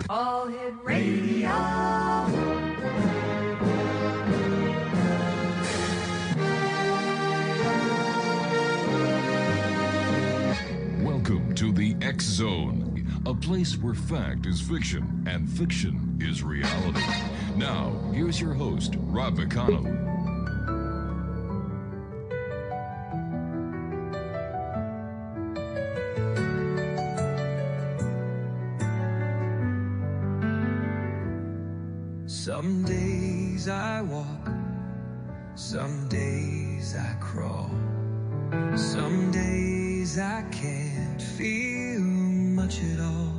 All Hit Radio. Welcome to the X Zone, a place where fact is fiction and fiction is reality. Now, here's your host, Rob McConnell. Some days I walk, some days I crawl, some days I can't feel much at all.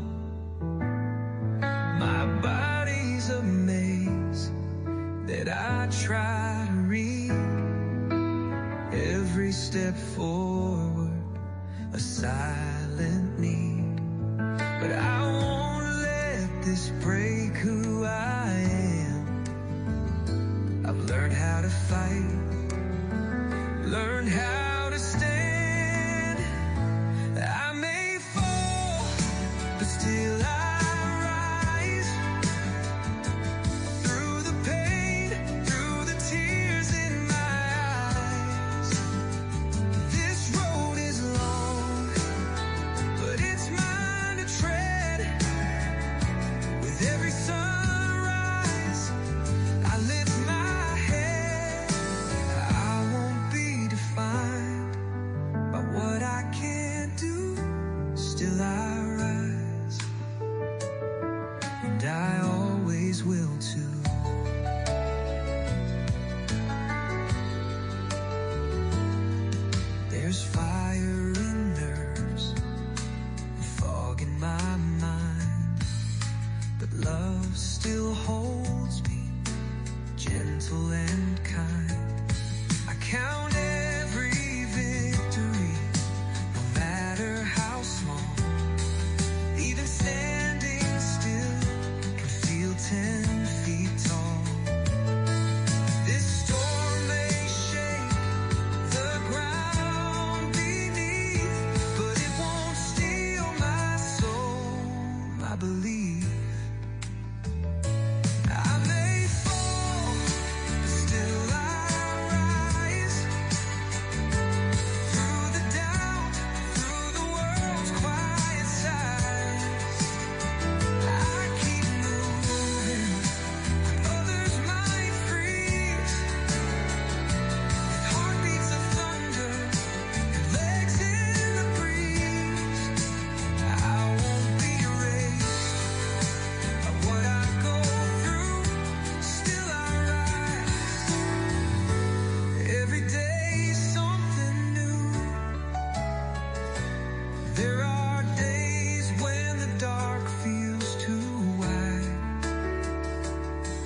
My body's a maze that I try to read. Every step forward, a silent need. But I won't let this break who I am. I've learned how to fight, learned how to stand. I may fall, but still I rise. Through the pain, through the tears in my eyes. This road is long, but it's mine to tread. With every sunrise, I lift my head. I won't be defined by what I can't do. Still I rise, and I always will too. There's fire in nerves, and fog in my mind, but love still holds me, gentle and kind. I count every victory, no matter how small. Even standing still can feel 10 feet tall. This storm may shake the ground beneath, but it won't steal my soul, my belief. I may fall, but still I rise. Through the doubt, through the world's quiet sighs, I keep moving. Others might freeze with heartbeats of thunder and legs in the breeze. I won't be erased by what I go through. Still I rise. Every day something new. There are days when the dark feels too wide,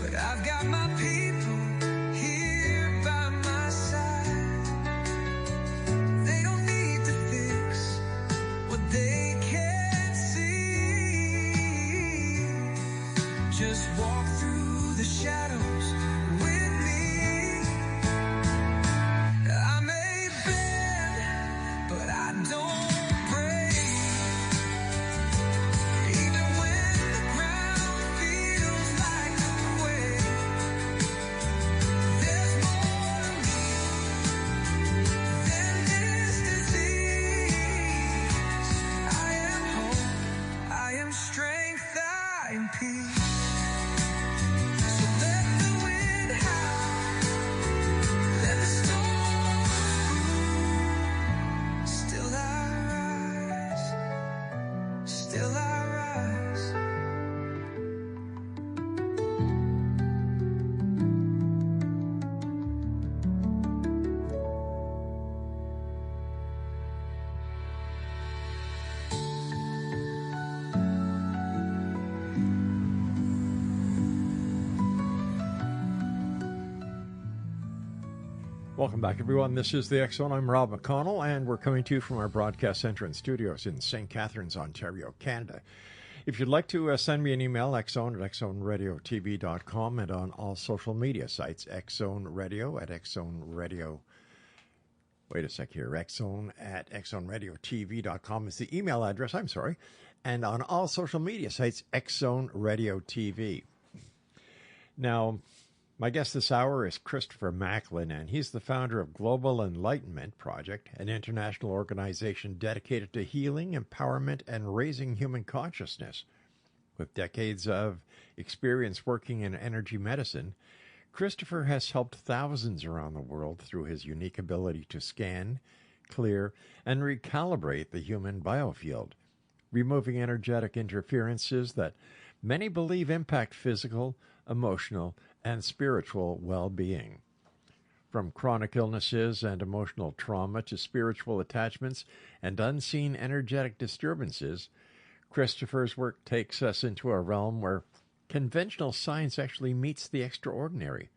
but I've got my people here by my side. They don't need to fix what they can't see. Just walk through the shadows with me. I may bend, but I don't break. Even when the ground feels like a quake, there's more to me than this disease. I am hope, I am strength, I am peace. So let the wind howl, let the storm brew. Still I rise, still I rise. Welcome back, everyone. This is the X Zone. I'm Rob McConnell, and we're coming to you from our broadcast center and studios in St. Catharines, Ontario, Canada. If you'd like to send me an email, xzone at xzoneradiotv.com, and on all social media sites, xzoneradio at xzoneradio. Wait a sec here. Xzone at xzoneradiotv.com is the email address. I'm sorry. and on all social media sites, X Zone Radio TV. Now, my guest this hour is Christopher Macklin, and he's the founder of Global Enlightenment Project, an international organization dedicated to healing, empowerment, and raising human consciousness. With decades of experience working in energy medicine, Christopher has helped thousands around the world through his unique ability to scan, clear, and recalibrate the human biofield, removing energetic interferences that many believe impact physical, emotional, and spiritual well-being. From chronic illnesses and emotional trauma to spiritual attachments and unseen energetic disturbances, Christopher's work takes us into a realm where conventional science actually meets the extraordinary.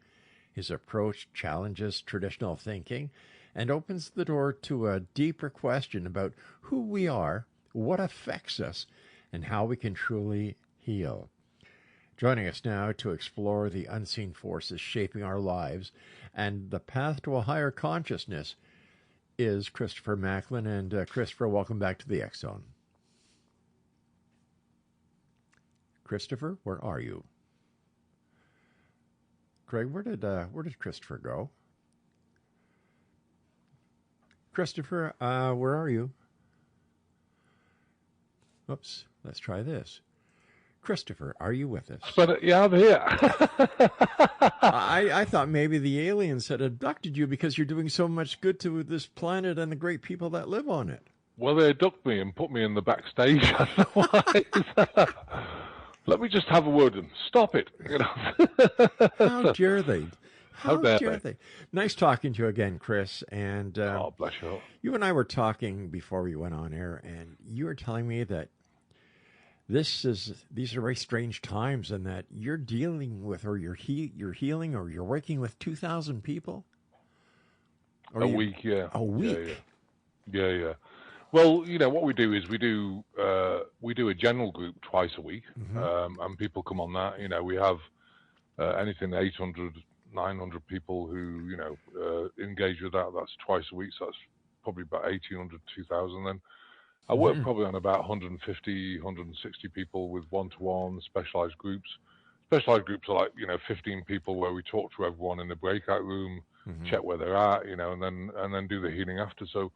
His approach challenges traditional thinking and opens the door to a deeper question about who we are, what affects us, and how we can truly heal. Joining us now to explore the unseen forces shaping our lives and the path to a higher consciousness is Christopher Macklin. And Christopher, welcome back to the X Zone. Christopher, where are you? Craig, where did Christopher go? Christopher, where are you? Oops, let's try this. Christopher, are you with us? But yeah, I'm here. I thought maybe the aliens had abducted you because you're doing so much good to this planet and the great people that live on it. Well, they abducted me and put me in the backstage. Otherwise, let me just have a word and stop it. You know. How dare they? How dare they? Nice talking to you again, Chris. And oh, bless you. You and I were talking before we went on air, and you were telling me that these are very strange times, and that you're dealing with, or you're healing, or you're working with 2,000 people. A week, yeah. A week. Yeah. Well, you know what we do is we do a general group twice a week, and people come on that. You know, we have anything 800, 900 people who engage with that. That's twice a week, so that's probably about 1,800, 2,000 then. I work probably on about 150, 160 people with one-to-one specialized groups. Specialized groups are like, 15 people where we talk to everyone in the breakout room, check where they're at, and then do the healing after. So,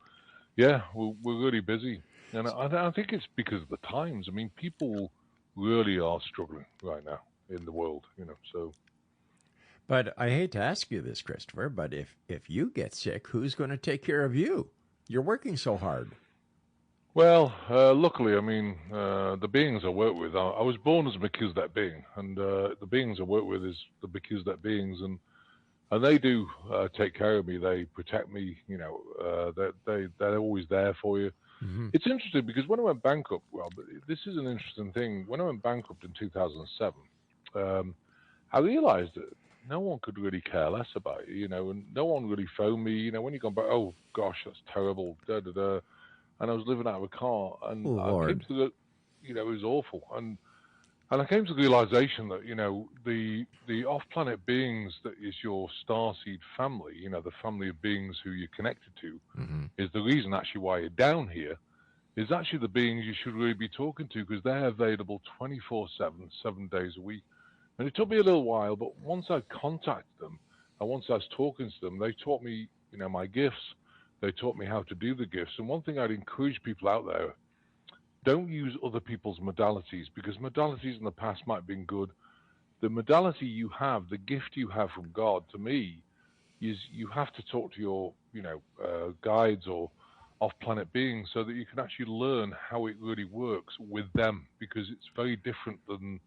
yeah, we're really busy. And I think it's because of the times. I mean, people really are struggling right now in the world, so. But I hate to ask you this, Christopher, but if you get sick, who's going to take care of you? You're working so hard. Well, luckily, I mean, the beings I work with, I was born as a Melchizedek being, and the beings I work with is the Melchizedek beings, and they do take care of me. They protect me, they're always there for you. It's interesting because when I went bankrupt, well, this is an interesting thing. When I went bankrupt in 2007, I realized that no one could really care less about you, and no one really phoned me, when you go back, oh gosh, that's terrible, da-da-da. And I was living out of a car, and I came to it was awful. And I came to the realization that, the off-planet beings that is your starseed family, the family of beings who you're connected to, is the reason actually why you're down here, is actually the beings you should really be talking to, because they're available 24/7, 7 days a week. And it took me a little while, but once I contacted them, and once I was talking to them, they taught me, my gifts. They taught me how to do the gifts. And one thing I'd encourage people out there, don't use other people's modalities, because modalities in the past might have been good. The modality you have, the gift you have from God, to me, is you have to talk to your, guides or off-planet beings so that you can actually learn how it really works with them, because it's very different than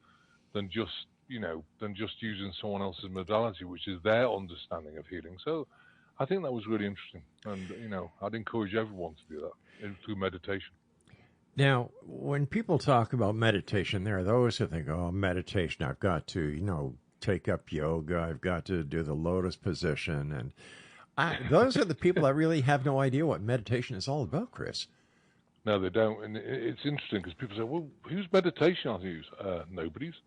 just using someone else's modality, which is their understanding of healing. So I think that was really interesting, and I'd encourage everyone to do that through meditation. Now, when people talk about meditation, there are those who think, "Oh, meditation! I've got to, take up yoga. I've got to do the lotus position," and those are the people that really have no idea what meditation is all about, Chris. No, they don't, and it's interesting because people say, "Well, whose meditation are you use?" Nobody's.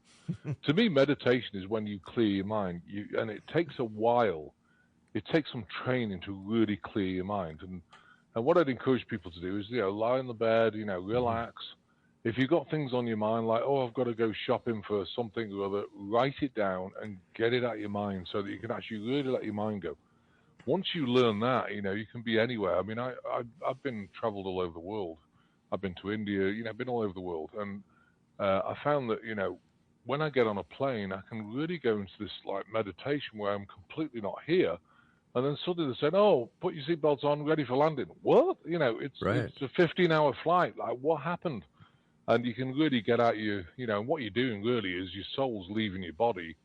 To me, meditation is when you clear your mind, and it takes a while. It takes some training to really clear your mind. And what I'd encourage people to do is, lie in the bed, relax, if you've got things on your mind like, oh, I've got to go shopping for something or other, write it down and get it out of your mind so that you can actually really let your mind go. Once you learn that, you can be anywhere. I mean, I've been traveled all over the world. I've been to India, I've been all over the world. And I found that, when I get on a plane, I can really go into this like meditation where I'm completely not here. And then suddenly they said, oh, put your seatbelts on, ready for landing. What? It's a 15-hour flight. Like, what happened? And you can really get out what you're doing really is your soul's leaving your body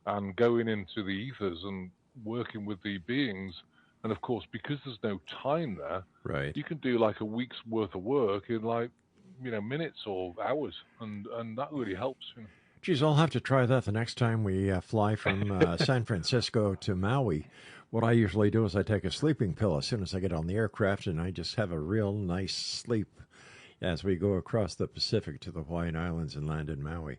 and going into the ethers and working with the beings. And of course, because there's no time there, right, you can do like a week's worth of work in like, minutes or hours. And that really helps. Geez, I'll have to try that the next time we fly from San Francisco to Maui. What I usually do is I take a sleeping pill as soon as I get on the aircraft, and I just have a real nice sleep as we go across the Pacific to the Hawaiian Islands and land in Maui.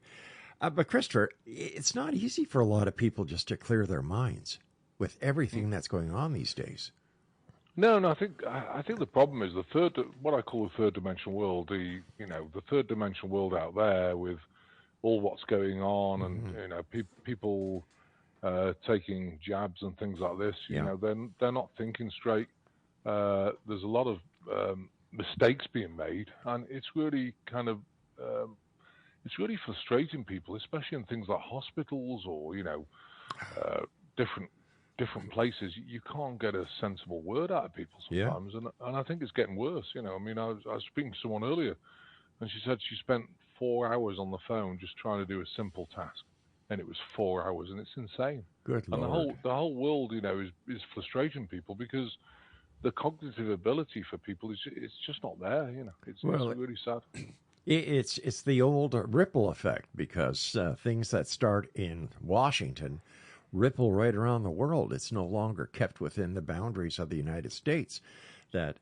But Christopher, it's not easy for a lot of people just to clear their minds with everything that's going on these days. No, I think the problem is what I call the third dimensional world. The third dimensional world out there with all what's going on, and people taking jabs and things like this. They're not thinking straight. There's a lot of mistakes being made, and it's really kind of it's really frustrating people, especially in things like hospitals or different places. You can't get a sensible word out of people sometimes, and I think it's getting worse. I mean, I was speaking to someone earlier, and she said she spent 4 hours on the phone just trying to do a simple task, and it was 4 hours, and it's insane. Good and Lord. the whole world, is frustrating people because the cognitive ability for people it's just not there. It's really sad. It's the old ripple effect, because things that start in Washington ripple right around the world. It's no longer kept within the boundaries of the United States. That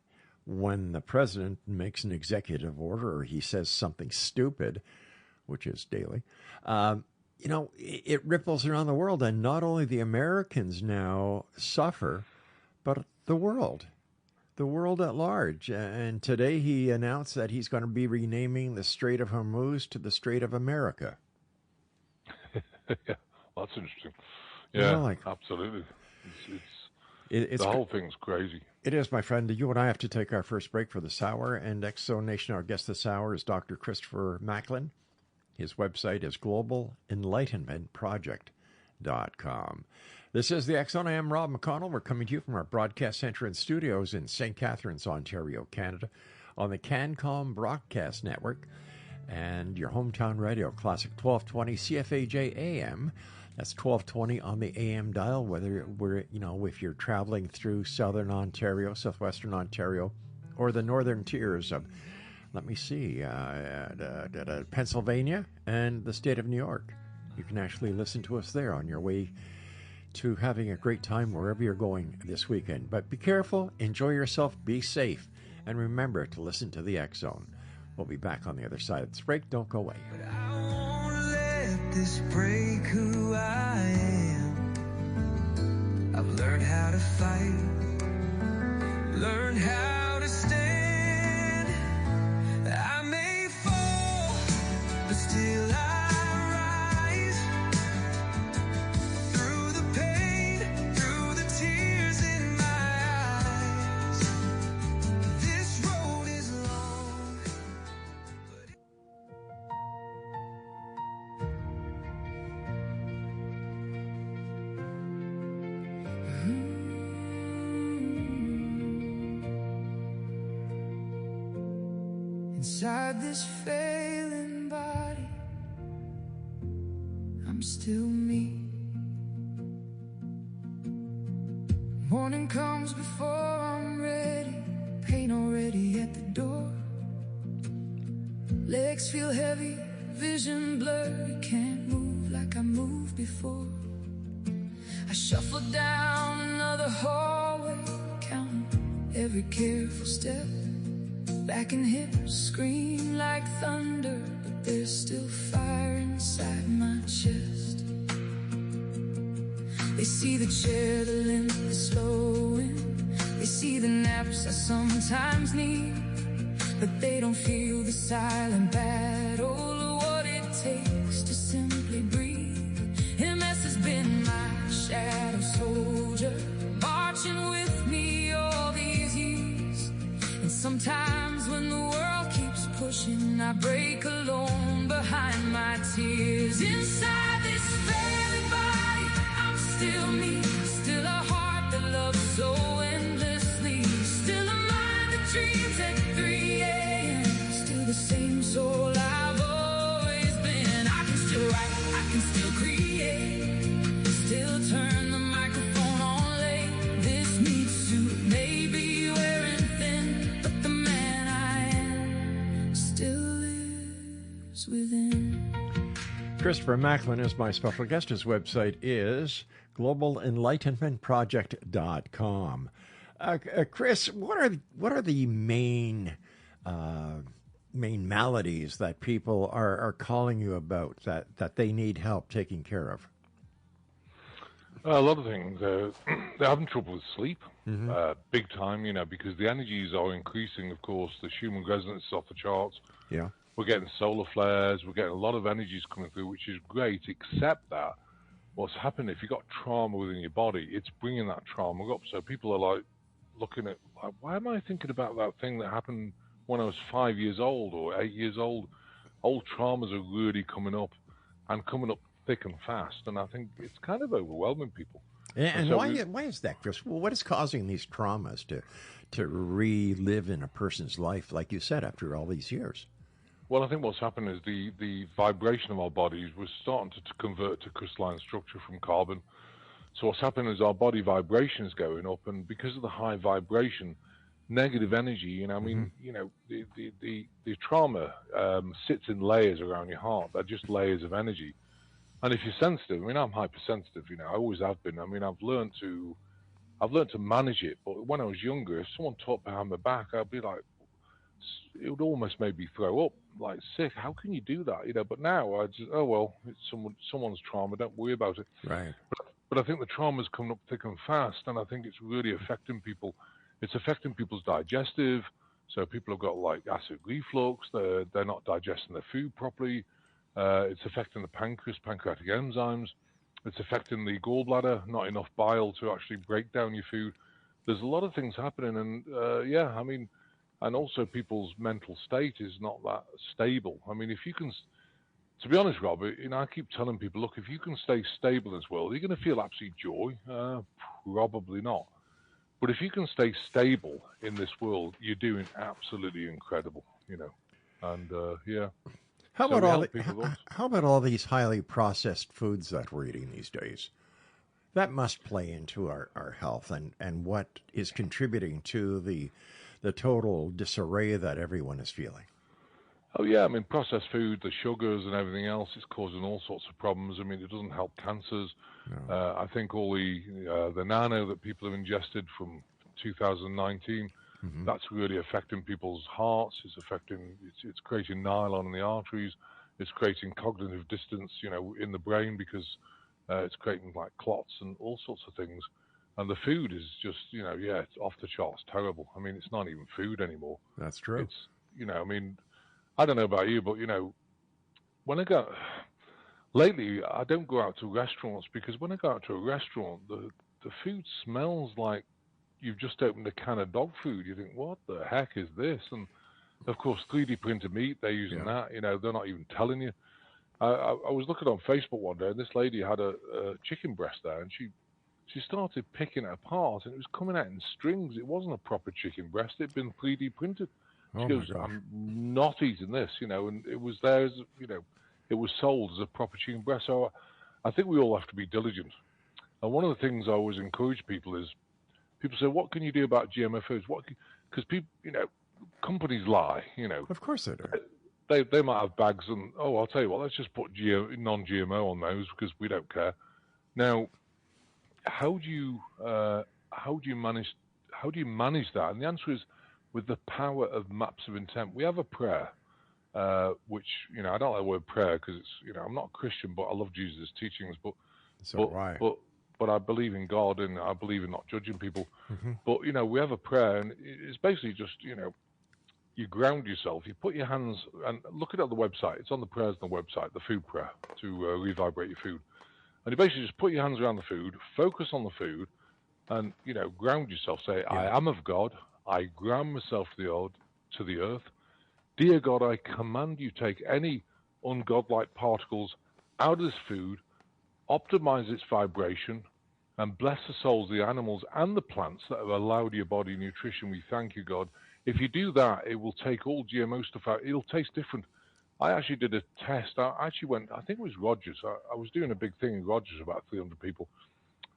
when the president makes an executive order or he says something stupid, which is daily, it ripples around the world. And not only the Americans now suffer, but the world at large. And today he announced that he's going to be renaming the Strait of Hormuz to the Strait of America. Yeah, that's interesting. Yeah, absolutely. It's the whole thing's crazy. It is, my friend. You and I have to take our first break for this hour. And X-Zone Nation, our guest this hour is Dr. Christopher Macklin. His website is globalenlightenmentproject.com. This is the X-Zone. I am Rob McConnell. We're coming to you from our broadcast center and studios in St. Catharines, Ontario, Canada, on the CanCom Broadcast Network and your hometown radio, Classic 1220 CFAJ AM. That's 1220 on the AM dial, whether if you're traveling through southern Ontario, southwestern Ontario, or the northern tiers of, Pennsylvania and the state of New York. You can actually listen to us there on your way to having a great time wherever you're going this weekend. But be careful, enjoy yourself, be safe, and remember to listen to the X-Zone. We'll be back on the other side of this break. Don't go away. But I won't let this break who I am. I've learned how to fight, learned how to stand. I may fall, but still I rise. Through the pain, through the tears in my eyes. This road is long. Inside this failing body, I'm still me. Morning comes before I'm ready, pain already at the door. Legs feel heavy, vision blurry, can't move like I moved before. I shuffle down another hallway, counting every careful step. Back and hips scream like thunder, but there's still fire inside my chest. They see the chair, the length is slowing. They see the naps I sometimes need. but they don't feel the silent battle or what it takes to simply breathe. MS has been my shadow soldier, marching with me all these years. And sometimes when the world keeps pushing, I break alone behind my tears. Inside this failing body, I'm still me, still a heart that loves so endlessly, still a mind that dreams at 3 a.m., still the same soul I've always been. I can still write, I can still create, still turn the microphone on late. This meat suit may be wearing thin, but the man I am still lives within. Christopher Macklin is my special guest. His website is globalenlightenmentproject.com. Chris, what are the main maladies that people are calling you about that they need help taking care of? A lot of things. They're having trouble with sleep, big time, because the energies are increasing, of course. The Schumann resonance is off the charts. Yeah. We're getting solar flares. We're getting a lot of energies coming through, which is great, except that what's happening, if you've got trauma within your body, it's bringing that trauma up. So people are like looking at, like, why am I thinking about that thing that happened when I was 5 years old or 8 years old? Old traumas are really coming up and coming up thick and fast. And I think it's kind of overwhelming people. And so why is that, Chris? Well, what is causing these traumas to relive in a person's life, like you said, after all these years? Well, I think what's happened is the vibration of our bodies was starting to convert to crystalline structure from carbon. So what's happening is our body vibration is going up, and because of the high vibration, negative energy, the trauma sits in layers around your heart. They're just layers of energy. And if you're sensitive, I'm hypersensitive, I always have been. I've learned to manage it. But when I was younger, if someone talked behind my back, I'd be like, it would almost make me throw up, like sick. How can you do that? But now I just, oh well, it's someone's trauma. Don't worry about it. Right. But I think the trauma's coming up thick and fast, and I think it's really affecting people. It's affecting people's digestive. So people have got like acid reflux. They're not digesting their food properly. It's affecting the pancreas, pancreatic enzymes. It's affecting the gallbladder. Not enough bile to actually break down your food. There's a lot of things happening, and and also people's mental state is not that stable. If you can, to be honest, Robert, I keep telling people, look, if you can stay stable in this world, are you going to feel absolute joy? Probably not. But if you can stay stable in this world, you're doing absolutely incredible, And yeah. How about all these highly processed foods that we're eating these days? That must play into our health and what is contributing to the total disarray that everyone is feeling. Oh, yeah. Processed food, the sugars and everything else is causing all sorts of problems. It doesn't help cancers. No. I think all the nano that people have ingested from 2019, that's really affecting people's hearts. It's creating nylon in the arteries. It's creating cognitive distance, in the brain because it's creating like clots and all sorts of things. And the food is just, it's off the charts terrible. It's not even food anymore. That's true. It's, I don't know about you, but, when I go, lately, I don't go out to restaurants because when I go out to a restaurant, the food smells like you've just opened a can of dog food. You think, what the heck is this? And, of course, 3D printed meat, they're using that. They're not even telling you. I was looking on Facebook one day, and this lady had a chicken breast there, and she started picking it apart, and it was coming out in strings. It wasn't a proper chicken breast. It'd been 3D printed. She goes, I'm not eating this, and it was there as, it was sold as a proper chicken breast. So I think we all have to be diligent. And one of the things I always encourage people is, people say, what can you do about GMO foods? Because people, companies lie, Of course they do. They might have bags and, I'll tell you what, let's just put non-GMO on those because we don't care. Now, how do you manage that? And the answer is with the power of maps of intent. We have a prayer, which I don't like the word prayer because it's I'm not a Christian, but I love Jesus' teachings. But I believe in God and I believe in not judging people. But we have a prayer, and it's basically just you ground yourself, you put your hands, and look it at the website, it's on the prayers on the website, the food prayer, to revibrate your food. And you basically just put your hands around the food, focus on the food, and, ground yourself. Say, I am of God, I ground myself to the earth. Dear God, I command you take any ungodlike particles out of this food, optimize its vibration, and bless the souls of the animals and the plants that have allowed your body nutrition. We thank you, God. If you do that, it will take all GMO stuff out. It'll taste different. I actually did a test. I actually went, I think it was Rogers. I was doing a big thing in Rogers, about 300 people.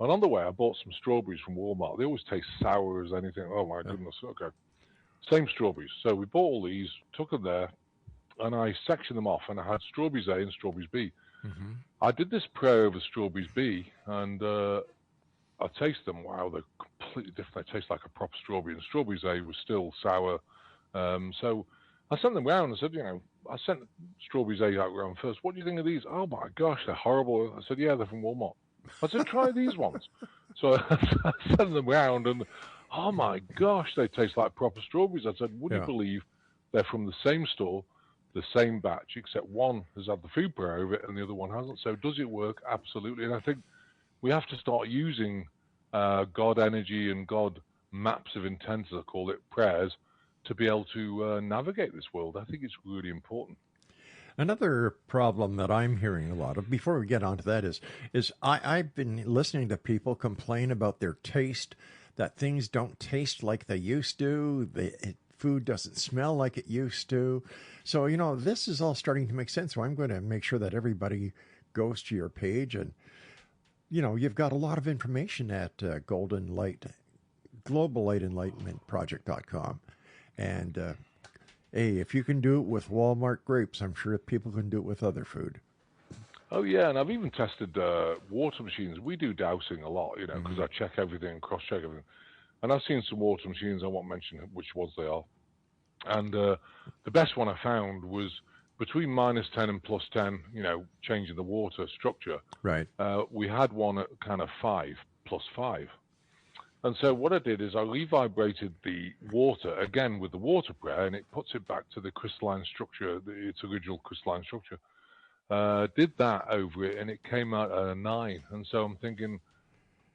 And on the way, I bought some strawberries from Walmart. They always taste sour as anything. Oh, my goodness. Okay. Same strawberries. So we bought all these, took them there, and I sectioned them off, and I had strawberries A and strawberries B. Mm-hmm. I did this prayer over strawberries B, and I taste them. Wow, they're completely different. They taste like a proper strawberry, and strawberries A was still sour. So I sent them round and said, I sent strawberries A out round first. What do you think of these? Oh, my gosh, they're horrible. I said, yeah, they're from Walmart. I said, try these ones. So I sent them round, and oh my gosh, they taste like proper strawberries. I said, would you believe they're from the same store, the same batch, except one has had the food prayer over it and the other one hasn't. So does it work? Absolutely. And I think we have to start using God energy and God maps of intent, as I call it, prayers, to be able to navigate this world. I think it's really important. Another problem that I'm hearing a lot of, before we get onto that, is I've been listening to people complain about their taste, that things don't taste like they used to, food doesn't smell like it used to. So, this is all starting to make sense. So I'm going to make sure that everybody goes to your page, and, you've got a lot of information at Global Light Enlightenment Project.com. And, hey, if you can do it with Walmart grapes, I'm sure people can do it with other food. Oh, yeah, and I've even tested water machines. We do dowsing a lot, because I check everything, cross-check everything. And I've seen some water machines, I won't mention which ones they are. And the best one I found was between -10 and +10, changing the water structure. Right. We had one at kind of 5, +5. And so what I did is I revibrated the water, again with the water prayer, and it puts it back to the crystalline structure, its original crystalline structure. Did that over it, and it came out at a 9. And so I'm thinking,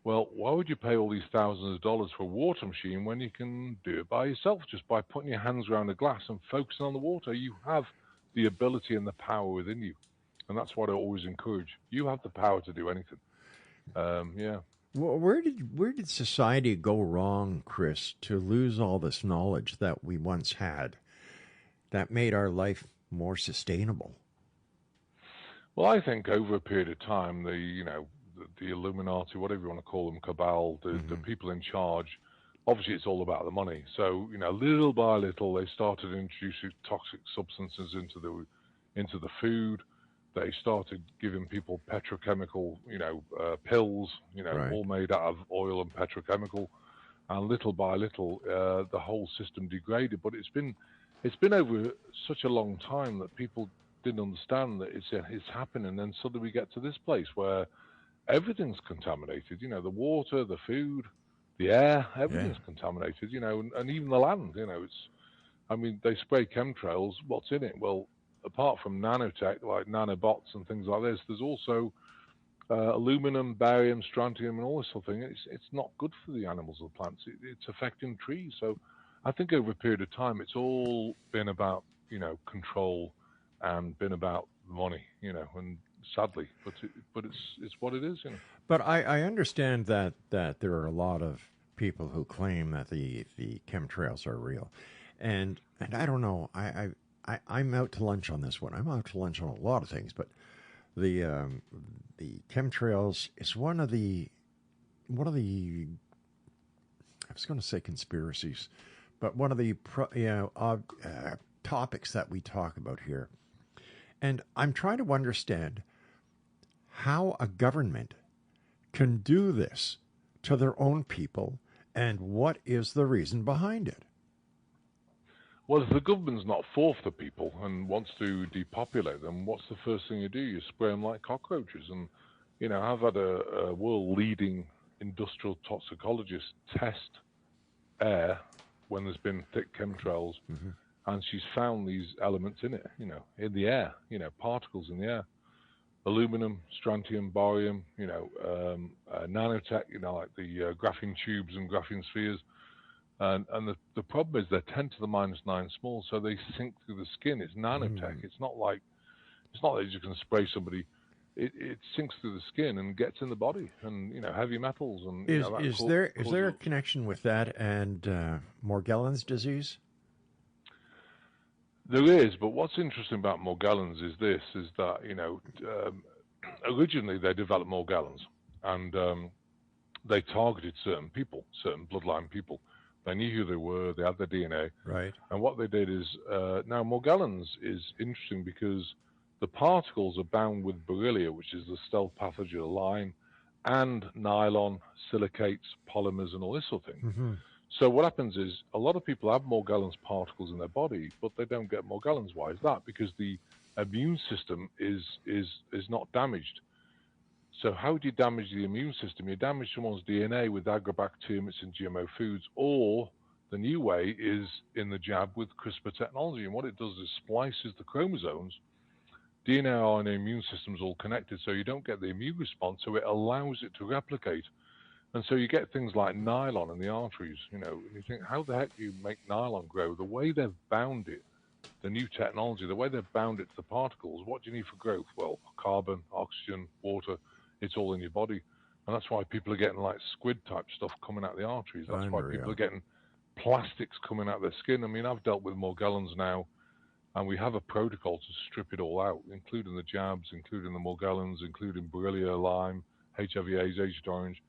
well, why would you pay all these thousands of dollars for a water machine when you can do it by yourself, just by putting your hands around a glass and focusing on the water? You have the ability and the power within you. And that's what I always encourage. You have the power to do anything. Yeah. Well, where did society go wrong, Chris, to lose all this knowledge that we once had that made our life more sustainable? Well, I think over a period of time, the Illuminati, whatever you want to call them, cabal, the people in charge, obviously it's all about the money. So, little by little, they started introducing toxic substances into the food. They started giving people petrochemical, pills, Right. all made out of oil and petrochemical. And little by little, the whole system degraded. But it's been over such a long time that people didn't understand that it's happening. And then suddenly we get to this place where everything's contaminated. The water, the food, the air, everything's contaminated. And even the land. They spray chemtrails. What's in it? Well, apart from nanotech, like nanobots and things like this, there's also aluminum, barium, strontium, and all this sort of thing. It's not good for the animals and the plants. It's affecting trees. So I think over a period of time, it's all been about, control and been about money, and sadly, but it's what it is, But I understand that there are a lot of people who claim that the chemtrails are real. And I don't know, I'm out to lunch on this one. I'm out to lunch on a lot of things, but the chemtrails is one of the I was going to say conspiracies, but one of the topics that we talk about here. And I'm trying to understand how a government can do this to their own people, and what is the reason behind it. Well, if the government's not for the people and wants to depopulate them, what's the first thing you do? You spray them like cockroaches. And, I've had a world-leading industrial toxicologist test air when there's been thick chemtrails and she's found these elements in it, in the air, particles in the air. Aluminum, strontium, barium, nanotech, like the graphene tubes and graphene spheres. And the problem is they're 10 to the minus 9 small, so they sink through the skin. It's nanotech. It's not that you can spray somebody. It sinks through the skin and gets in the body, and heavy metals. And is there a connection with that and Morgellons disease? There is, but what's interesting about Morgellons is that originally they developed Morgellons, and they targeted certain people, certain bloodline people. They knew who they were. They had their DNA. Right. And what they did is now Morgellons is interesting because the particles are bound with beryllia, which is the stealth pathogen of lime, and nylon, silicates, polymers, and all this sort of thing. Mm-hmm. So what happens is a lot of people have Morgellons particles in their body, but they don't get Morgellons. Why is that? Because the immune system is not damaged. So how do you damage the immune system? You damage someone's DNA with agrobacterium in GMO foods, or the new way is in the jab with CRISPR technology. And what it does is splices the chromosomes. DNA, RNA, immune system's all connected, so you don't get the immune response, so it allows it to replicate. And so you get things like nylon in the arteries, and you think, how the heck do you make nylon grow? The way they've bound it, the new technology, the way they've bound it to the particles, what do you need for growth? Well, carbon, oxygen, water, it's all in your body. And that's why people are getting like squid type stuff coming out of the arteries. That's why people are getting plastics coming out of their skin. I mean, I've dealt with Morgellons now, and we have a protocol to strip it all out, including the jabs, including the Morgellons, including Borrelia, Lyme, HIV/AIDS, Agent Orange.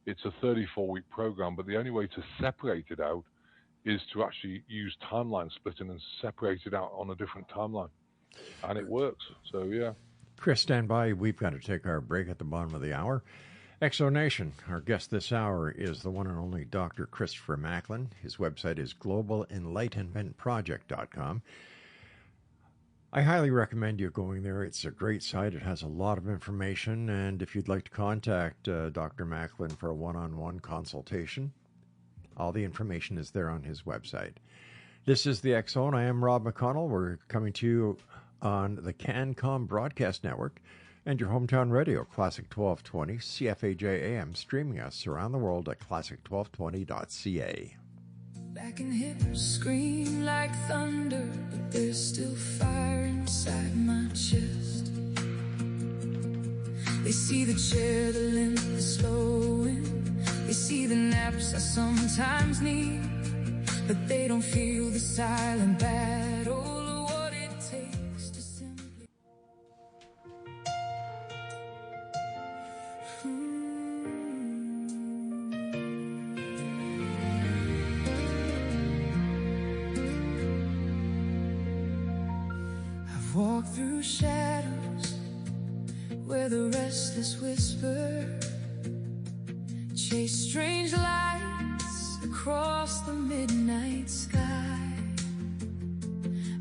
It's a 34-week program, but the only way to separate it out is to actually use timeline splitting and separate it out on a different timeline. And it works. So, yeah. Chris, stand by. We've got to take our break at the bottom of the hour. Exonation, our guest this hour is the one and only Dr. Christopher Macklin. His website is globalenlightenmentproject.com. I highly recommend you going there. It's a great site. It has a lot of information. And if you'd like to contact Dr. Macklin for a one-on-one consultation, all the information is there on his website. This is the X Zone. I am Rob McConnell. We're coming to you on the CanCom Broadcast Network and your hometown radio, Classic 1220, CFAJ AM, streaming us around the world at classic1220.ca. Back and hips scream like thunder, but there's still fire inside my chest. They see the chair, the limp is flowing. They see the naps I sometimes need, but they don't feel the silent battle or what it takes to simply walk through shadows where the restless whisper chase strange lights across the midnight sky.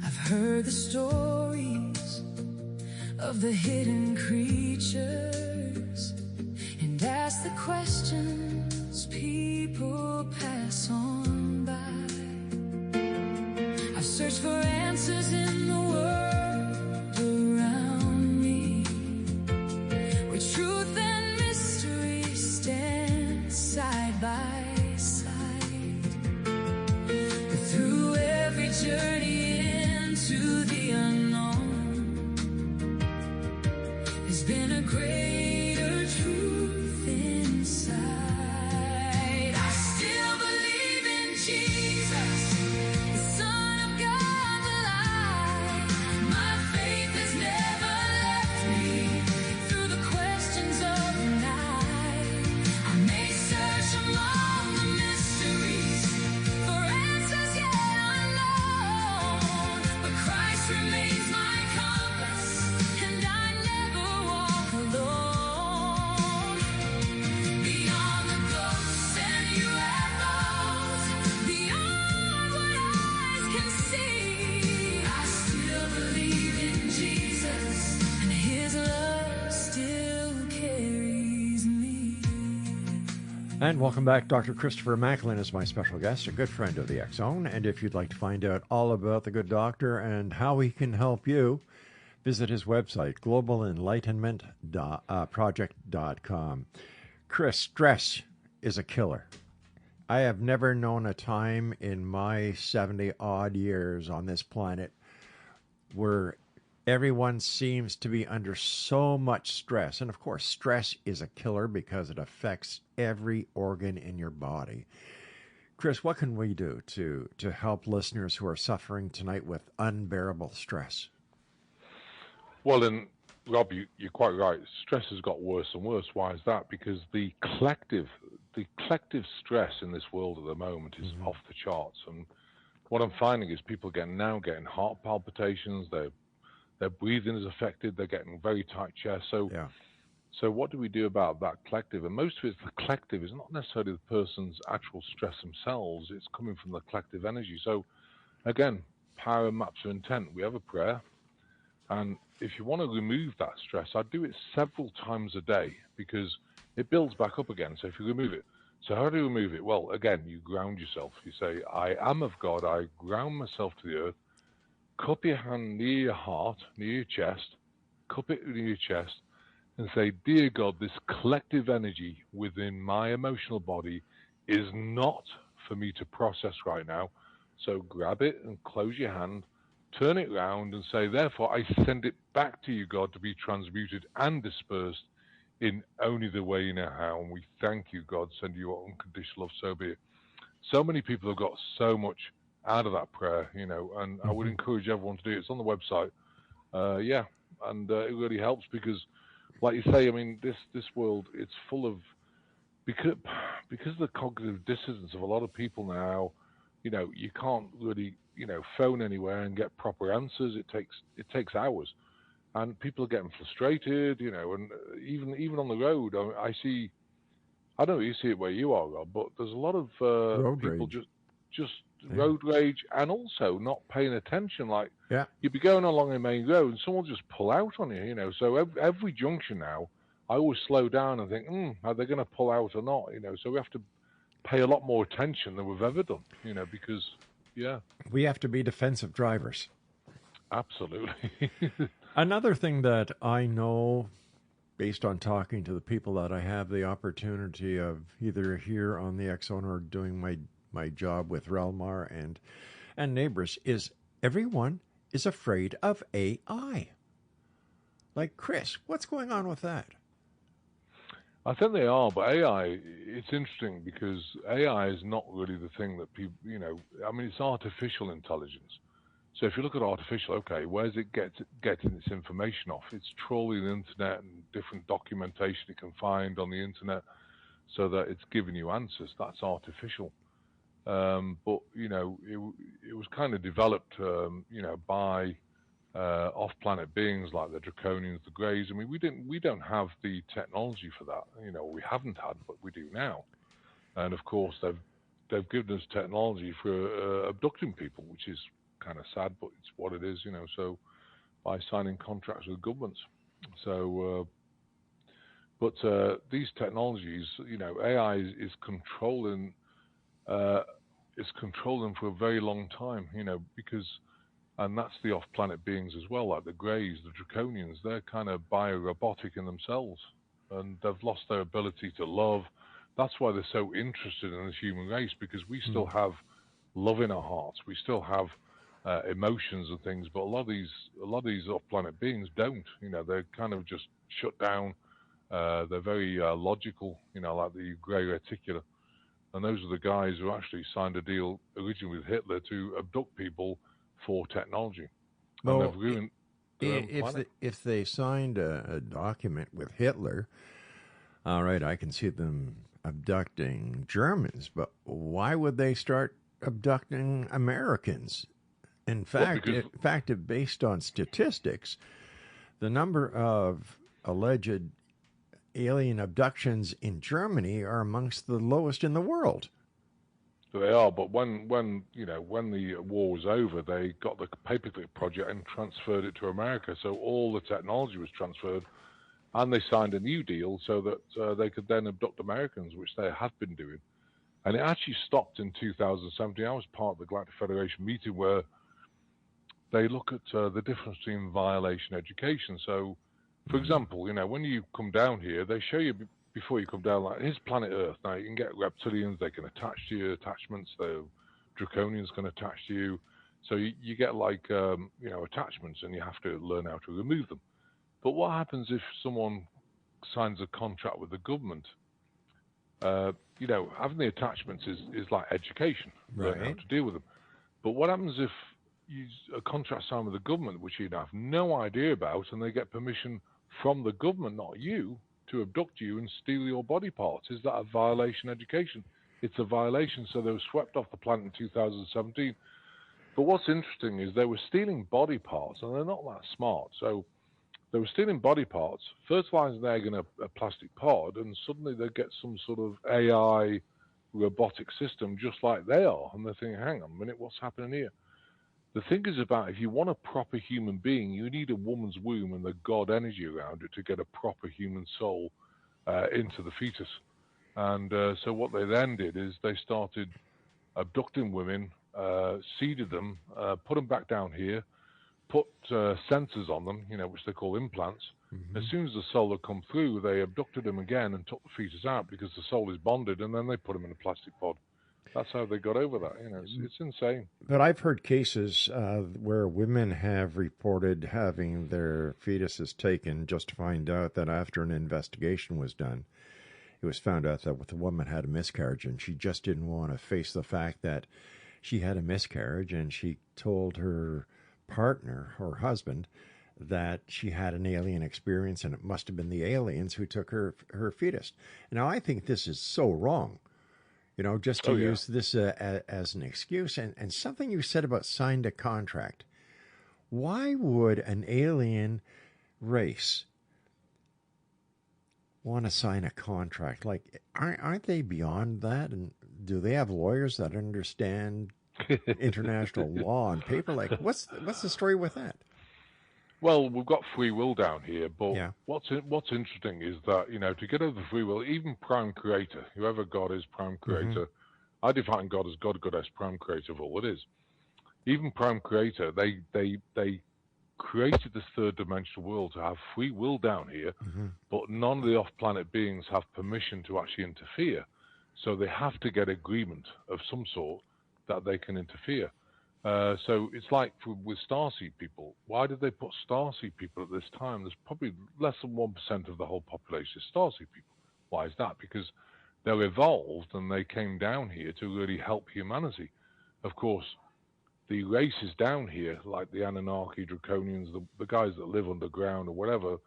I've heard the stories of the hidden creatures and asked the questions people pass on by. I've searched for answers in the world around me, where truth and mystery stand side by side. But through every journey into the unknown, there's been a greater truth inside. I still believe in Jesus, the Son of God, the light. My faith has never left me through the questions of the night. I may search among the mysteries for answers yet unknown, but Christ remains my compass, and I never walk alone. And welcome back. Dr. Christopher Macklin is my special guest, a good friend of the X Zone. And if you'd like to find out all about the good doctor and how he can help you, visit his website, globalenlightenmentproject.com. Chris, stress is a killer. I have never known a time in my 70-odd years on this planet where everyone seems to be under so much stress. And of course, stress is a killer because it affects every organ in your body. Chris, what can we do to help listeners who are suffering tonight with unbearable stress? Well, and Rob, you're quite right. Stress has got worse and worse. Why is that? Because the collective stress in this world at the moment is off the charts. And what I'm finding is people now getting heart palpitations. Their breathing is affected. They're getting very tight chests. So what do we do about that collective? And most of it's the collective. It's not necessarily the person's actual stress themselves. It's coming from the collective energy. So again, power maps of intent. We have a prayer. And if you want to remove that stress, I do it several times a day because it builds back up again. So if you remove it. So how do you remove it? Well, again, you ground yourself. You say, I am of God. I ground myself to the earth. Cup your hand near your heart, near your chest, cup it near your chest, and say, Dear God, this collective energy within my emotional body is not for me to process right now. So grab it and close your hand, turn it round and say, therefore, I send it back to you, God, to be transmuted and dispersed in only the way you know how. And we thank you, God, send you your unconditional love, so be it. So many people have got so much out of that prayer, and I would encourage everyone to do it. It's on the website. And it really helps because, like you say, I mean, this world, it's full of, because of the cognitive dissonance of a lot of people now, you can't really, phone anywhere and get proper answers. It takes hours. And people are getting frustrated, and even on the road, I see, I don't know if you see it where you are, Rob, but there's a lot of people just road rage and also not paying attention. Like you'd be going along a main road and someone will just pull out on you, So every junction now, I always slow down and think, are they going to pull out or not? So we have to pay a lot more attention than we've ever done, because we have to be defensive drivers. Absolutely. Another thing that I know, based on talking to the people that I have the opportunity of either here on the X Zone or doing my job with Relmar and neighbors, is everyone is afraid of AI. Like, Chris, what's going on with that? I think they are, but AI, it's interesting because AI is not really the thing that people, it's artificial intelligence. So if you look at artificial, okay, where's it getting its information off? It's trawling the internet and different documentation it can find on the internet so that it's giving you answers. That's artificial. But, it was kind of developed, by off-planet beings like the Draconians, the Greys. I mean, we don't have the technology for that. We haven't had, but we do now. And of course, they've given us technology for abducting people, which is kind of sad, but it's what it is, So by signing contracts with governments, so but these technologies, AI is controlling. It's controlling for a very long time, because. And that's the off-planet beings as well, like the Greys, the Draconians. They're kind of bio-robotic in themselves, and they've lost their ability to love. That's why they're so interested in the human race, because we still have love in our hearts. We still have emotions and things, but a lot of these off-planet beings don't. They're kind of just shut down. They're very logical, like the Grey Reticular. And those are the guys who actually signed a deal originally with Hitler to abduct people for technology. Well, if they signed a document with Hitler, all right, I can see them abducting Germans, but why would they start abducting Americans? In fact, based on statistics, the number of alleged alien abductions in Germany are amongst the lowest in the world. They are, but when the war was over, they got the paperclip project and transferred it to America. So all the technology was transferred, And they signed a new deal so that they could then abduct Americans, which they had been doing. And it actually stopped in 2017. I was part of the Galactic Federation meeting where they look at the difference between violation and education. So, for example, when you come down here, they show you before you come down, like, here's planet Earth. Now, you can get reptilians, they can attach to you, attachments, the draconians can attach to you. So you get, like, attachments, and you have to learn how to remove them. But what happens if someone signs a contract with the government? Having the attachments is like education, learn how to deal with them. But what happens if a contract signed with the government, which you have no idea about, and they get permission from the government, not you, to abduct you and steal your body parts? Is that a violation of education? It's a violation. So they were swept off the planet in 2017. But what's interesting is they were stealing body parts, and they're not that smart. So they were stealing body parts, fertilizing the egg in a plastic pod, and suddenly they get some sort of AI robotic system just like they are. And they're thinking, hang on a minute, what's happening here? The thing is about, if you want a proper human being, you need a woman's womb and the God energy around it to get a proper human soul into the fetus. And so what they then did is they started abducting women, seeded them, put them back down here, put sensors on them, which they call implants. As soon as the soul had come through, they abducted them again and took the fetus out because the soul is bonded, and then they put them in a plastic pod. That's how they got over that. It's insane. But I've heard cases where women have reported having their fetuses taken, just to find out that after an investigation was done, it was found out that the woman had a miscarriage, and she just didn't want to face the fact that she had a miscarriage, and she told her partner, her husband, that she had an alien experience, and it must have been the aliens who took her fetus. Now, I think this is so wrong. Just to use this as an excuse. And something you said about signed a contract. Why would an alien race want to sign a contract? Like, aren't they beyond that? And do they have lawyers that understand international law on paper? Like, what's the story with that? Well, we've got free will down here, but what's interesting is that, to get over free will, even Prime Creator, whoever God is, Prime Creator, I define God as God, Goddess, Prime Creator of all it is. Even Prime Creator, they created this third dimensional world to have free will down here, but none of the off-planet beings have permission to actually interfere. So they have to get agreement of some sort that they can interfere. So it's like with starseed people. Why did they put starseed people at this time? There's probably less than 1% of the whole population is starseed people. Why is that? Because they're evolved and they came down here to really help humanity. Of course, the races down here, like the Anunnaki, Draconians, the guys that live underground or whatever,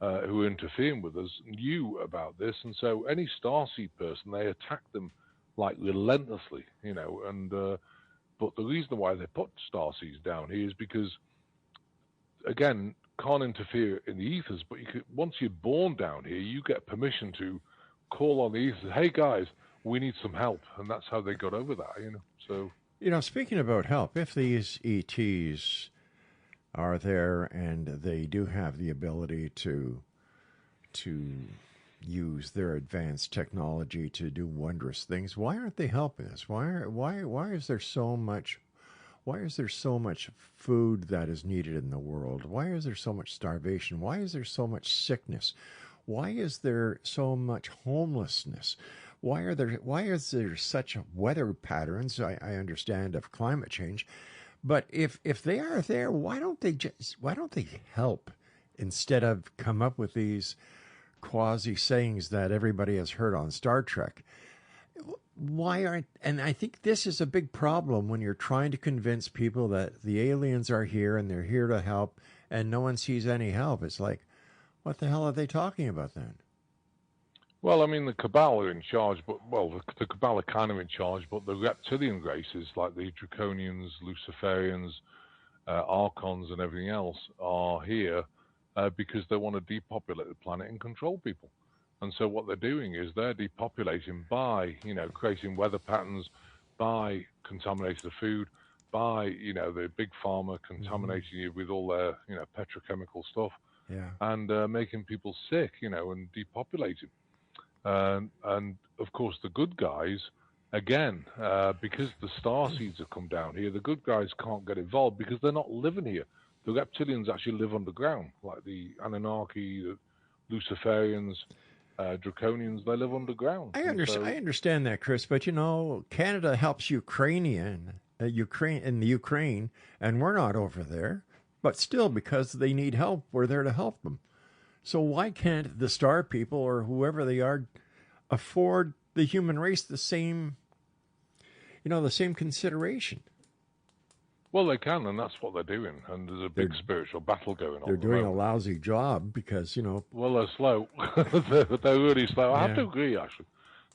who are interfering with us, knew about this. And so any starseed person, they attack them like relentlessly, and but the reason why they put starseeds down here is because, again, can't interfere in the ethers, but once you're born down here, you get permission to call on the ethers. Hey, guys, we need some help. And that's how they got over that, So, speaking about help, if these ETs are there and they do have the ability to use their advanced technology to do wondrous things, why aren't they helping us? Why is there so much food that is needed in the world? Why is there so much starvation? Why is there so much sickness? Why is there so much homelessness? Why is there such weather patterns? I understand of climate change, but if they are there, why don't they help instead of come up with these quasi sayings that everybody has heard on Star Trek? And I think this is a big problem when you're trying to convince people that the aliens are here and they're here to help, and no one sees any help. It's like, what the hell are they talking about then? Well, I mean, the Cabal are in charge, the Cabal are kind of in charge, but the reptilian races, like the Draconians, Luciferians, Archons, and everything else, are here because they want to depopulate the planet and control people. And so what they're doing is they're depopulating by, creating weather patterns, by contaminating the food, by, the big pharma contaminating you with all their, petrochemical stuff, and making people sick, and depopulating. And of course, the good guys, again, because the star seeds have come down here, the good guys can't get involved because they're not living here. The reptilians actually live underground, like the Anunnaki, the Luciferians, Draconians. They live underground. I understand that, Chris, but Canada helps Ukraine in the Ukraine, and we're not over there. But still, because they need help, we're there to help them. So why can't the star people or whoever they are afford the human race the same consideration? Well, they can, and that's what they're doing. And there's a big spiritual battle going on. They're doing a lousy job because, Well, they're slow. They're really slow. I have to agree, actually.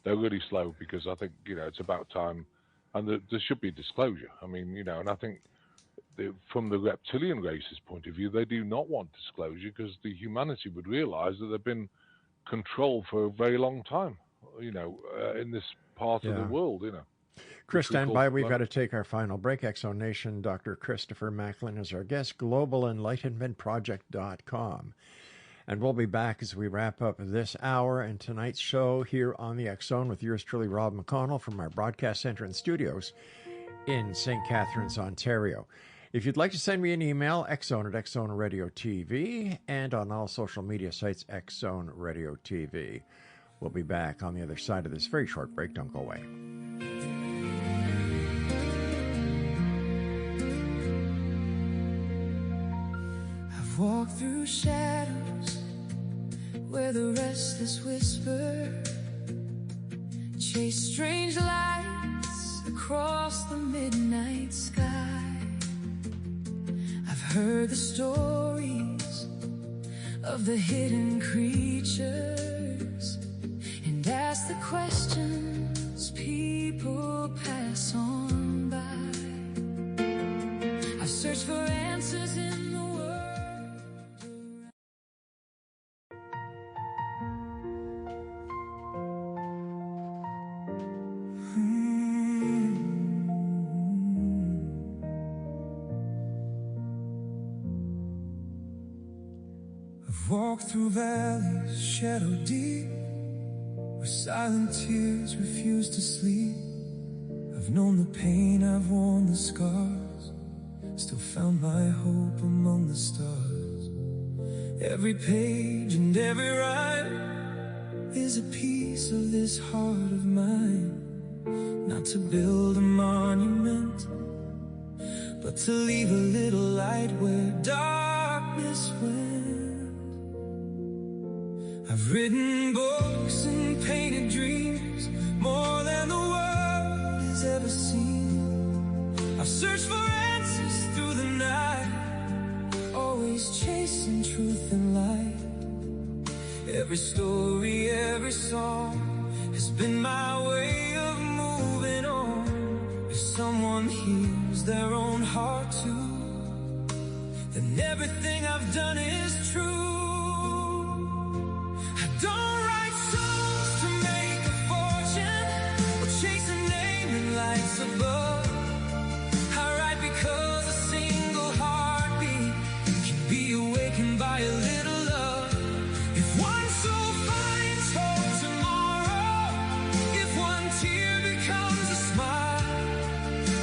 They're really slow because I think, it's about time. And there should be disclosure. I mean, and I think from the reptilian race's point of view, they do not want disclosure because the humanity would realize that they've been controlled for a very long time, in this part of the world, Chris, stand by. We've got to take our final break. Exo Nation, Dr. Christopher Macklin is our guest, globalenlightenmentproject.com. And we'll be back as we wrap up this hour and tonight's show here on the X Zone with yours truly, Rob McConnell, from our broadcast center and studios in St. Catharines, Ontario. If you'd like to send me an email, xzone@xzone Radio TV, and on all social media sites, xzone Radio TV. We'll be back on the other side of this very short break. Don't go away. I've walked through shadows where the restless whisper chase strange lights across the midnight sky. I've heard the stories of the hidden creatures and asked the questions people pass on by. I've searched for answers in the world. I've walked through valleys, shadow deep, where silent tears refuse to sleep. I've known the pain, I've worn the scars, still found my hope among the stars. Every page and every rhyme is a piece of this heart of mine. Not to build a monument, but to leave a little light where darkness went. I've written books and painted dreams, more than the world has ever seen. I've searched for answers through the night, always chasing truth and light. Every story, every song has been my way of moving on. If someone hears their own heart too, then everything I've done is true. I don't write songs to make a fortune or chase a name in lights above. I write because a single heartbeat can be awakened by a little love. If one soul finds hope tomorrow, if one tear becomes a smile,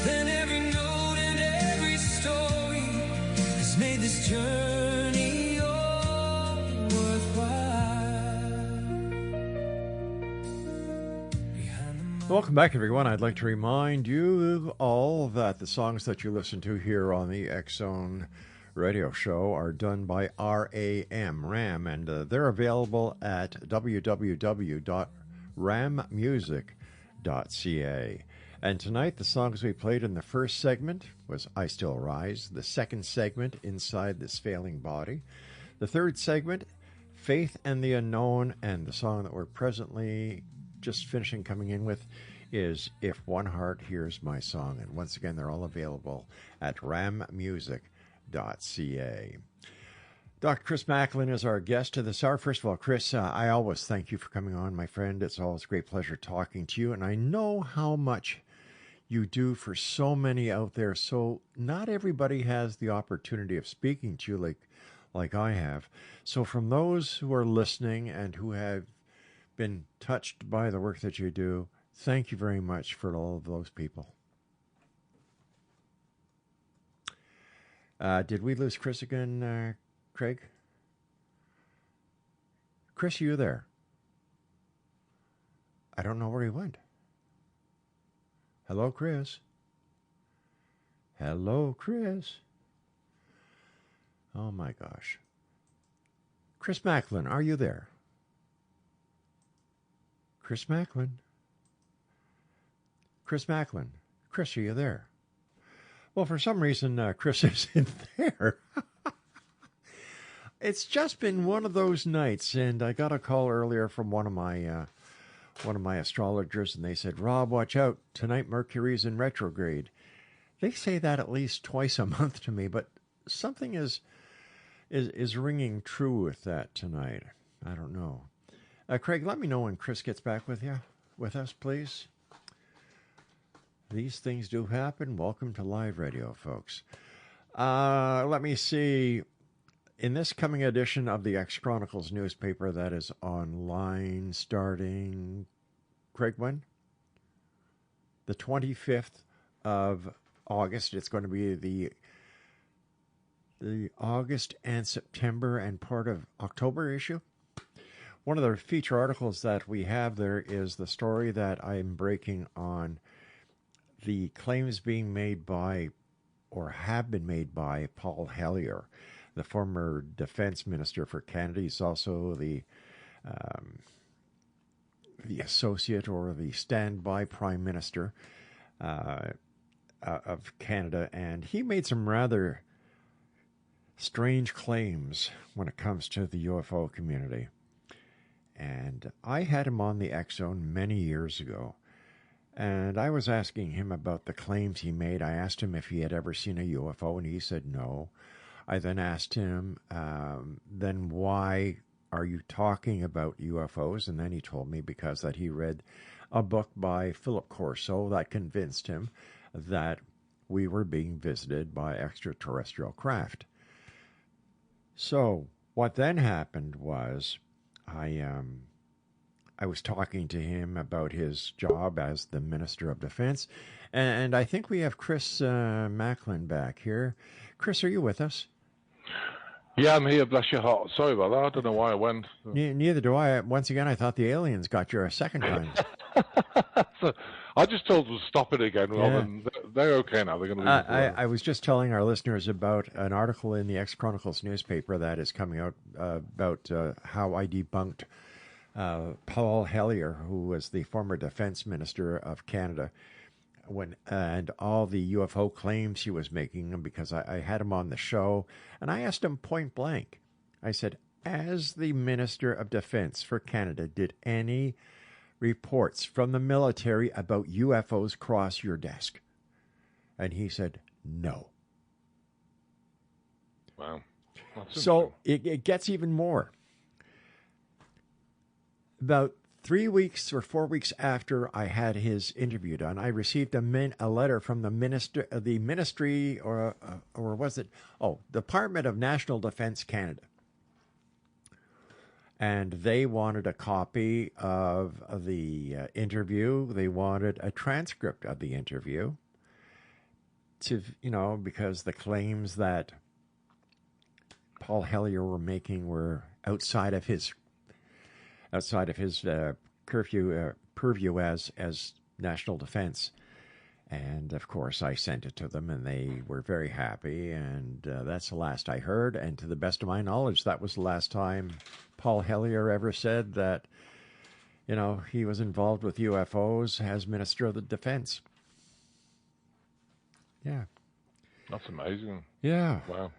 then every note and every story has made this journey all worthwhile. Welcome back, everyone. I'd like to remind you all that the songs that you listen to here on the X Zone radio show are done by RAM, and they're available at www.rammusic.ca. And tonight, the songs we played in the first segment was I Still Rise, the second segment, Inside This Failing Body, the third segment, Faith and the Unknown, and the song that we're presently just finishing coming in with is If One Heart Hears My Song. And once again, they're all available at rammusic.ca. Dr. Chris Macklin is our guest to this hour. First of all, Chris, I always thank you for coming on, my friend. It's always a great pleasure talking to you, and I know how much you do for so many out there. So not everybody has the opportunity of speaking to you like I have. So from those who are listening and who have been touched by the work that you do, thank you very much for all of those people. Did we lose Chris again, Craig? Chris, are you there? I don't know where he went. Hello, Chris. Hello, Chris. Oh, my gosh. Chris Macklin, are you there? Chris Macklin. Chris Macklin. Chris, are you there? Well, for some reason, Chris isn't there. It's just been one of those nights, and I got a call earlier from one of my astrologers, and they said, "Rob, watch out. Tonight Mercury's in retrograde." They say that at least twice a month to me, but something is ringing true with that tonight. I don't know. Craig, let me know when Chris gets back with us, please. These things do happen. Welcome to live radio, folks. Let me see. In this coming edition of the X Chronicles newspaper that is online starting, Craig, when? The 25th of August. It's going to be the August and September and part of October issue. One of the feature articles that we have there is the story that I'm breaking on the claims being made by, or have been made by, Paul Hellyer, the former defense minister for Canada. He's also the associate or the standby prime minister of Canada, and he made some rather strange claims when it comes to the UFO community. And I had him on the X Zone many years ago, and I was asking him about the claims he made. I asked him if he had ever seen a UFO, and he said no. I then asked him, then why are you talking about UFOs? And then he told me because that he read a book by Philip Corso that convinced him that we were being visited by extraterrestrial craft. So what then happened was I was talking to him about his job as the Minister of Defense, and I think we have Chris Macklin back here. Chris, are you with us? Yeah, I'm here, bless your heart. Sorry about that. I don't know why I went. Neither do I. Once again, I thought the aliens got you a second time. So, I just told them to stop it again. Well, then they're okay now. They're going to leave it I was just telling our listeners about an article in the X Chronicles newspaper that is coming out about how I debunked Paul Hellyer, who was the former defense minister of Canada, and all the UFO claims he was making, because I had him on the show, and I asked him point blank. I said, as the Minister of Defense for Canada, did any reports from the military about UFOs cross your desk? And he said, no. Wow. So it gets even more. About 3 weeks or 4 weeks after I had his interview done, I received a letter from the ministry, or was it? Oh, Department of National Defense Canada. And they wanted a copy of the interview. They wanted a transcript of the interview because the claims that Paul Hellyer were making were outside of his purview as national defense. And of course, I sent it to them, and they were very happy. And that's the last I heard. And to the best of my knowledge, that was the last time Paul Hellyer ever said that, he was involved with UFOs as Minister of the Defense. Yeah. That's amazing. Yeah. Wow.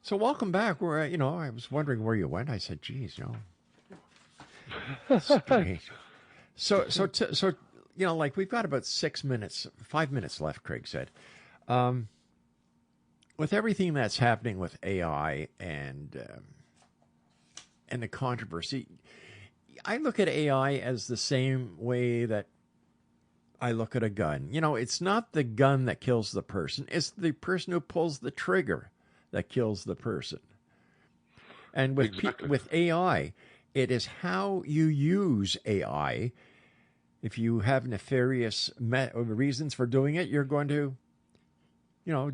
So welcome back. Where I was wondering where you went. I said, geez, Strange. So, we've got about 5 minutes left, Craig said. With everything that's happening with AI and the controversy, I look at AI as the same way that I look at a gun. It's not the gun that kills the person. It's the person who pulls the trigger that kills the person. And with AI, it is how you use AI. If you have nefarious reasons for doing it, you're going to,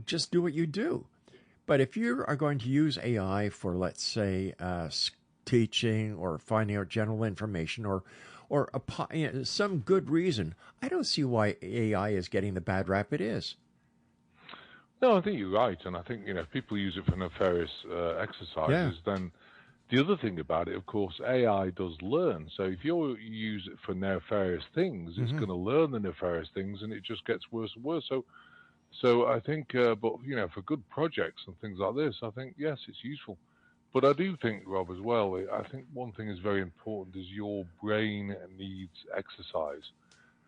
just do what you do. But if you are going to use AI for, let's say, teaching or finding out general information or some good reason, I don't see why AI is getting the bad rap it is. No, I think you're right, and I think if people use it for nefarious exercises, then the other thing about it, of course, AI does learn. So if you use it for nefarious things, it's going to learn the nefarious things, and it just gets worse and worse. So I think, but for good projects and things like this, I think yes, it's useful. But I do think, Rob, as well, I think one thing is very important is your brain needs exercise.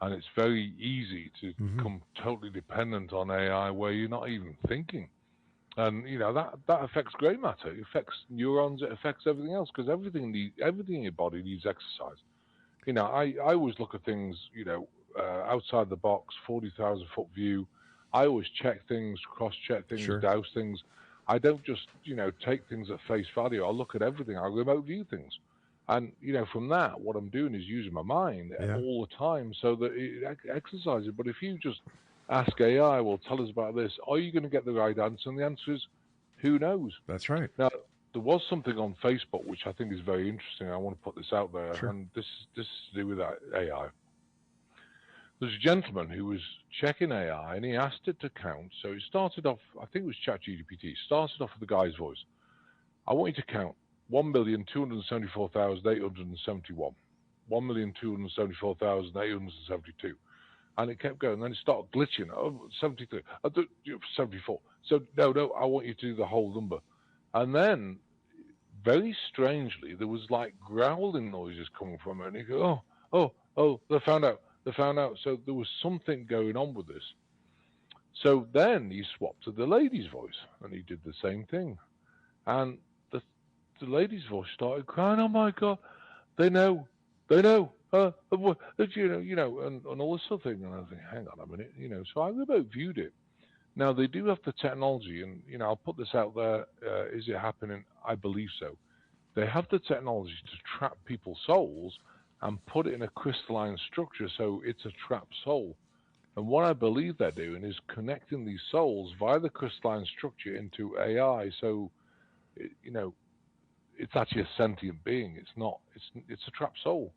And it's very easy to become totally dependent on AI where you're not even thinking. And, that affects grey matter. It affects neurons. It affects everything else because everything in your body needs exercise. I always look at things, outside the box, 40,000-foot view. I always check things, cross-check things, douse things. I don't just, take things at face value. I look at everything. I remote view things. And, from that, what I'm doing is using my mind all the time so that it exercises. But if you just ask AI, well, tell us about this, are you going to get the right answer? And the answer is, who knows? That's right. Now, there was something on Facebook which I think is very interesting. I want to put this out there. And this is to do with AI. There's a gentleman who was checking AI, and he asked it to count. So it started off, I think it was ChatGPT, started off with the guy's voice. I want you to count 1,274,871, 1,274,872. And it kept going. And then it started glitching. 73, 74. So, no, I want you to do the whole number. And then, very strangely, there was like growling noises coming from it. And he goes, oh, they found out. So there was something going on with this. So then he swapped to the lady's voice, and he did the same thing. And the lady's voice started crying, oh my God, they know, and all this sort of thing. And I think, hang on a minute, so I remote viewed it. Now, they do have the technology, and, I'll put this out there. Is it happening? I believe so. They have the technology to trap people's souls and put it in a crystalline structure so it's a trapped soul. And what I believe they're doing is connecting these souls via the crystalline structure into AI. So, it's actually a sentient being. It's a trapped soul.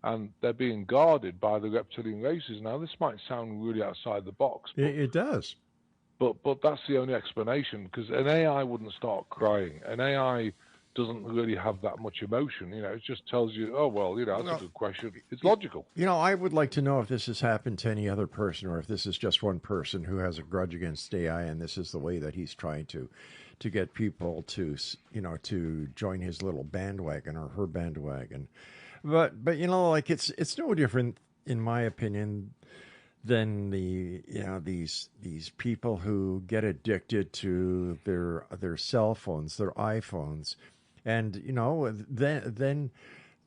And they're being guarded by the reptilian races. Now, this might sound really outside the box. But, it does. But that's the only explanation, because an AI wouldn't start crying. An AI doesn't really have that much emotion. It just tells you, oh, well, that's a good question. It's logical. I would like to know if this has happened to any other person or if this is just one person who has a grudge against AI and this is the way that he's trying to get people to, to join his little bandwagon or her bandwagon. But it's no different, in my opinion, than these people who get addicted to their cell phones, their iPhones. And, then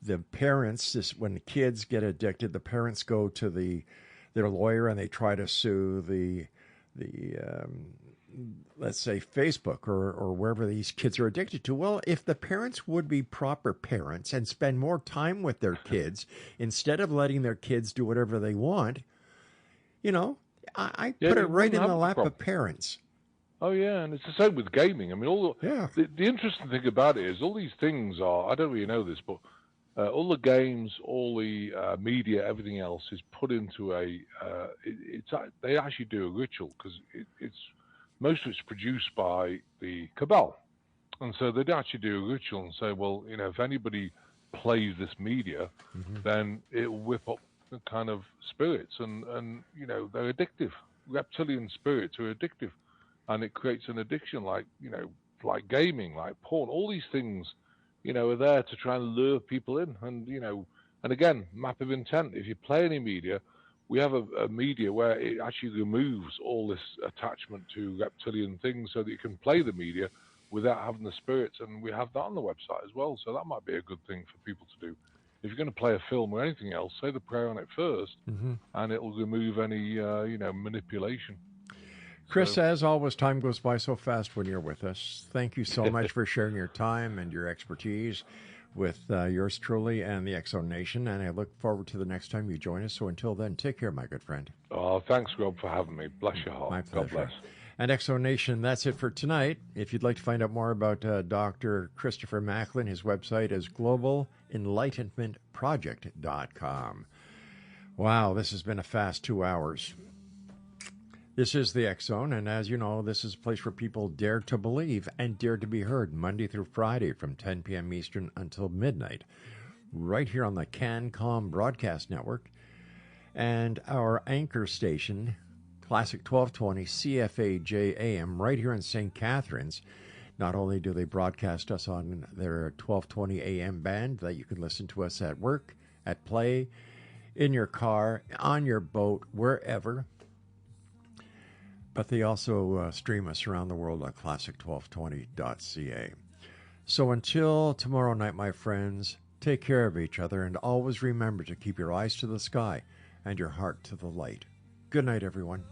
the parents, when the kids get addicted, the parents go to their lawyer and they try to sue the let's say Facebook or wherever these kids are addicted to. Well, if the parents would be proper parents and spend more time with their kids instead of letting their kids do whatever they want, I put it right in the lap of parents. Oh, yeah, and it's the same with gaming. I mean, the interesting thing about it is all these things are, I don't really know this, but all the games, all the media, everything else is put into they actually do a ritual, because most of it's produced by the cabal. And so they'd actually do a ritual and say, well, if anybody plays this media, then it will whip up the kind of spirits, and they're addictive. Reptilian spirits are addictive. And it creates an addiction like gaming, like porn. All these things, are there to try and lure people in. And, and again, map of intent. If you play any media, we have a media where it actually removes all this attachment to reptilian things so that you can play the media without having the spirits. And we have that on the website as well. So that might be a good thing for people to do if you're going to play a film or anything else, say the prayer on it first, and it will remove any manipulation. Chris, as always, time goes by so fast when you're with us. Thank you so much for sharing your time and your expertise with yours truly and the X Zone Nation, and I look forward to the next time you join us. So until then, take care, my good friend. Oh, thanks, Rob, for having me. Bless your heart. My pleasure. God bless. And X Zone Nation, that's it for tonight. If you'd like to find out more about Dr. Christopher Macklin, his website is globalenlightenmentproject.com. Wow, this has been a fast 2 hours. This is the X Zone, and as you know, this is a place where people dare to believe and dare to be heard Monday through Friday from 10 p.m. Eastern until midnight, right here on the CanCom Broadcast Network. And our anchor station, Classic 1220 CFAJ AM, right here in St. Catharines. Not only do they broadcast us on their 1220 AM band that you can listen to us at work, at play, in your car, on your boat, wherever, but they also stream us around the world at classic1220.ca. So until tomorrow night, my friends, take care of each other and always remember to keep your eyes to the sky and your heart to the light. Good night, everyone.